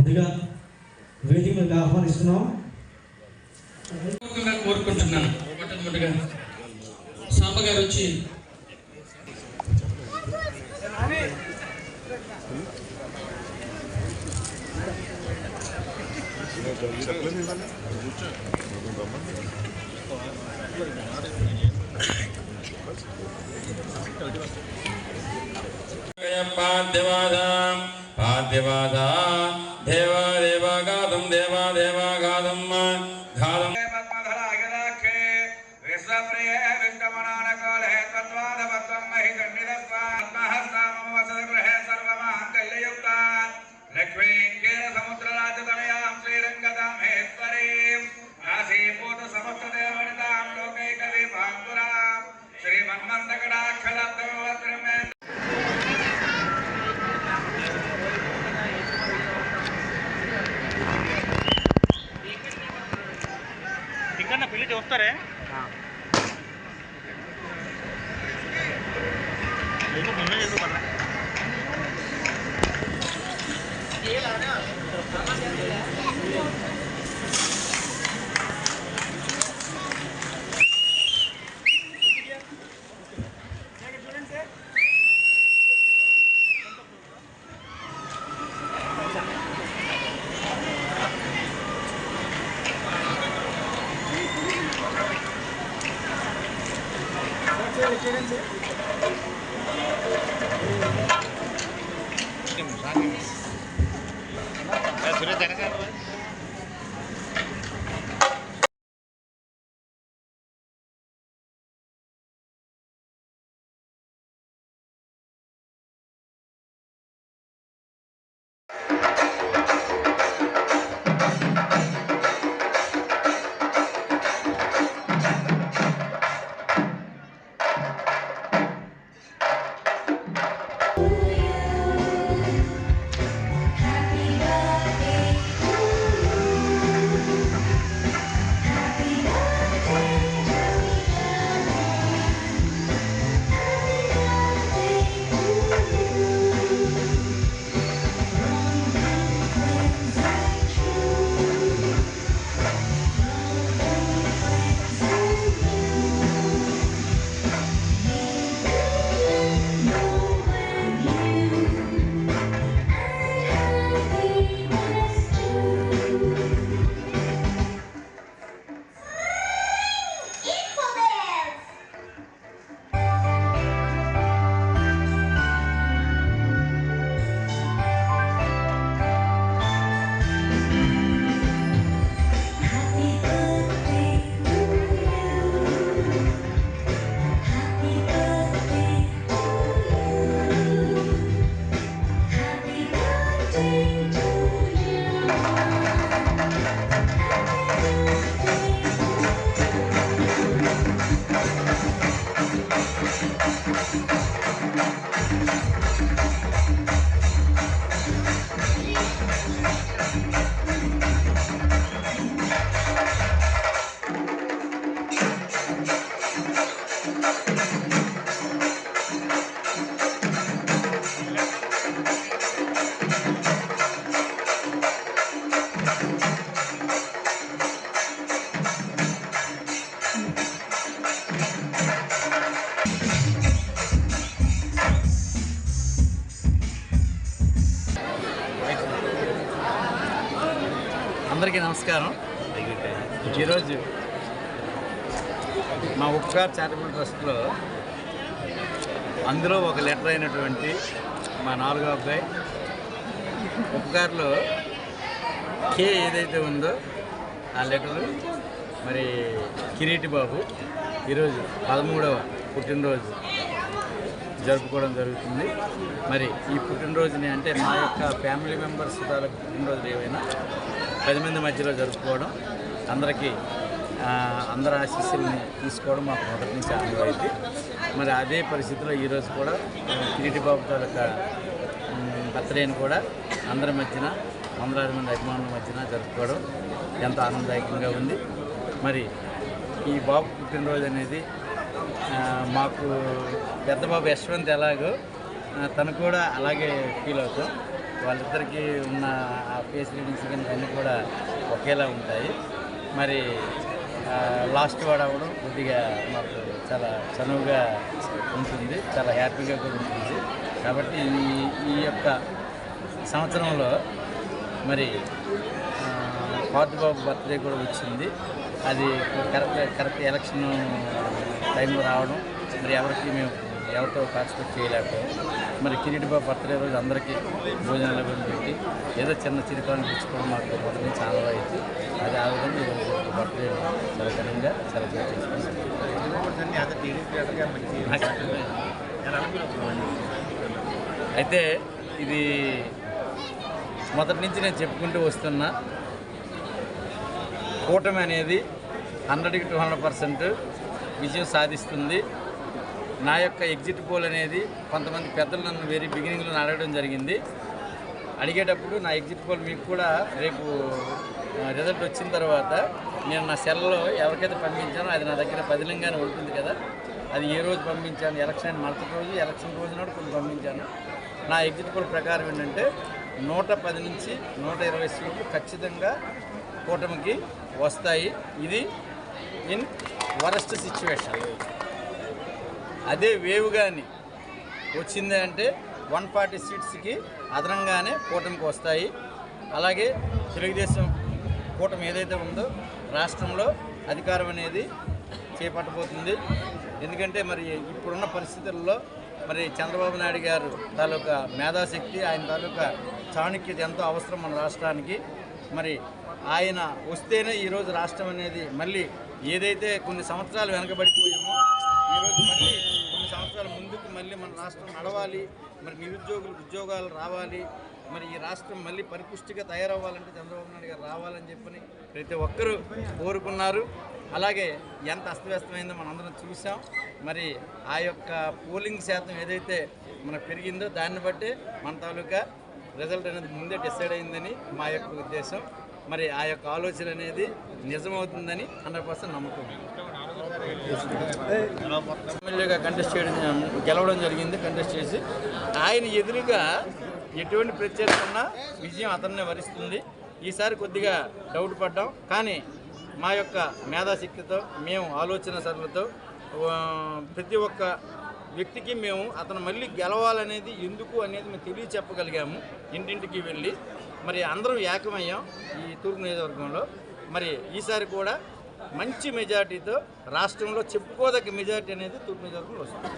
కొద్దిగా వేదిక మీద ఆహ్వానిస్తున్నాం. కోరుకుంటున్నాను. మొట్టమొదటిగా సాంబ గారు వచ్చి పాద్యవాద దేవాదేవాగాదం దేవాదేవాగాదం ఘాదం సముద్రరాజతనయాం శ్రీరంగదామేశ్వరీం కాశీపూత సమస్త దేవనితాం లోకైక దీపాంకురాం శ్రీమన్మందకటాక్షలబ్ధవస్త్రమే ఇంకా పెళ్లి చూస్తారే అందరికీ నమస్కారం. ఈరోజు మా ఉపకార్ చారిటబుల్ ట్రస్ట్లో అందులో ఒక లెటర్ అయినటువంటి మా 4వ అబ్బాయి ఉపకార్లో కే ఏదైతే ఉందో ఆ లెటరు మరి కిరీటి బాబు ఈరోజు 13వ పుట్టినరోజు జరుపుకోవడం జరుగుతుంది. మరి ఈ పుట్టినరోజుని అంటే మా యొక్క ఫ్యామిలీ మెంబర్స్ తాలూకు పుట్టినరోజులు ఏవైనా 10 మంది మధ్యలో జరుపుకోవడం, అందరికీ అందరి ఆశీస్సుల్ని తీసుకోవడం మాకు మొదటి నుంచి ఆనవాయితీ. మరి అదే పరిస్థితిలో ఈరోజు కూడా కిరీటి బాబు తాలూకా బర్త్డేని కూడా అందరి మధ్యన 100 మంది అభిమానుల మధ్యన జరుపుకోవడం ఎంతో ఆనందదాయకంగా ఉంది. మరి ఈ బాబు పుట్టినరోజు అనేది మాకు పెద్ద బాబు యశ్వంత్ ఎలాగో తను కూడా అలాగే ఫీల్ అవుతాం. వాళ్ళిద్దరికీ ఉన్న ఆ ఫేస్ రీడింగ్స్ కానీ అన్నీ కూడా ఒకేలా ఉంటాయి. మరి లాస్ట్ వాడు అవ్వడం కొద్దిగా మాకు చాలా చనువుగా ఉంటుంది, చాలా హ్యాపీగా కూడా ఉంటుంది. కాబట్టి ఈ యొక్క సంవత్సరంలో మరి పార్థబాబు బర్త్డే కూడా వచ్చింది. అది కరెక్ట్ ఎలక్షన్ టైంలో రావడం, మరి ఎవరితో పార్టిసిపేట్ చేయలేకపోయాం. మరి కిరీటి బాబు బర్త్డే రోజు అందరికీ భోజనాలు పెట్టి ఏదో చిన్న చిరుకాలను తెచ్చుకోవడం మాకు మొదటి చాలా అయితే అది ఆ విధంగా ఈరోజు బర్త్డే చాలా ఘనంగా సెలబ్రేట్ చేసుకుంటాం. అయితే ఇది మొదటి నుంచి నేను చెప్పుకుంటూ వస్తున్నా, కూటమి అనేది 100కి 200% విజయం సాధిస్తుంది. నా యొక్క ఎగ్జిట్ పోల్ అనేది కొంతమంది పెద్దలు నన్ను వెరీ బిగినింగ్లో అడగడం జరిగింది. అడిగేటప్పుడు నా ఎగ్జిట్ పోల్ మీకు కూడా రేపు రిజల్ట్ వచ్చిన తర్వాత నేను నా సెల్లో ఎవరికైతే పంపించానో అది నా దగ్గర పదిలంగానే ఉంటుంది కదా, అది ఏ రోజు పంపించాను, ఎలక్షన్ మరుసటి రోజు ఎలక్షన్ రోజు నాడు కొన్ని పంపించాను. నా ఎగ్జిట్ పోల్ ప్రకారం ఏంటంటే 110 నుంచి 120 సీట్లు ఖచ్చితంగా కూటమికి వస్తాయి. ఇది ఇన్ వరస్ట్ సిచ్యువేషన్. అదే వేవ్ కానీ వచ్చింది అంటే 140 సీట్స్కి అదనంగానే కూటమికి వస్తాయి. అలాగే తెలుగుదేశం కూటమి ఏదైతే ఉందో రాష్ట్రంలో అధికారం అనేది చేపట్టబోతుంది. ఎందుకంటే మరి ఇప్పుడున్న పరిస్థితుల్లో మరి చంద్రబాబు నాయుడు గారు తాలూకా మేధాశక్తి, ఆయన తాలూకా చాణక్యత ఎంతో అవసరం మన రాష్ట్రానికి. మరి ఆయన వస్తేనే ఈరోజు రాష్ట్రం అనేది మళ్ళీ ఏదైతే కొన్ని సంవత్సరాలు వెనకబడిపోయామో ఈరోజు మళ్ళీ కొన్ని సంవత్సరాల ముందుకు మళ్ళీ మన రాష్ట్రం నడవాలి. మరి నిరుద్యోగులకు ఉద్యోగాలు రావాలి. మరి ఈ రాష్ట్రం మళ్ళీ పరిపుష్టిగా తయారవ్వాలంటే చంద్రబాబు నాయుడు గారు రావాలని చెప్పని ప్రతి ఒక్కరూ కోరుకున్నారు. అలాగే ఎంత అస్తవ్యస్తమైందో మనందరం చూసాం. మరి ఆ యొక్క పోలింగ్ శాతం ఏదైతే మనకు పెరిగిందో దాన్ని బట్టి మన తాలూకా రిజల్ట్ అనేది ముందే డిసైడ్ అయిందని మా యొక్క ఉద్దేశం. మరి ఆ యొక్క ఆలోచన అనేది నిజమవుతుందని 100% నమ్మకం. ఎమ్మెల్యేగా గెలవడం జరిగింది. కంటెస్ట్ చేసి ఆయన ఎదురుగా ఎటువంటి ప్రత్యేకత ఉన్నా విజయం అతన్నే వరిస్తుంది. ఈసారి కొద్దిగా డౌట్ పడ్డాం, కానీ మా యొక్క మేధాశక్తితో మేము ఆలోచన సరళతో ప్రతి ఒక్క వ్యక్తికి మేము అతను మళ్ళీ గెలవాలనేది ఎందుకు అనేది మేము తెలియచెప్పగలిగాము. ఇంటింటికి వెళ్ళి మరి అందరం ఏకమయ్యాం ఈ తూర్పు నియోజకవర్గంలో. మరి ఈసారి కూడా మంచి మెజార్టీతో రాష్ట్రంలో చెప్పుకోదగ్గ మెజార్టీ అనేది తూర్పు నియోజకవర్గంలో వస్తుంది.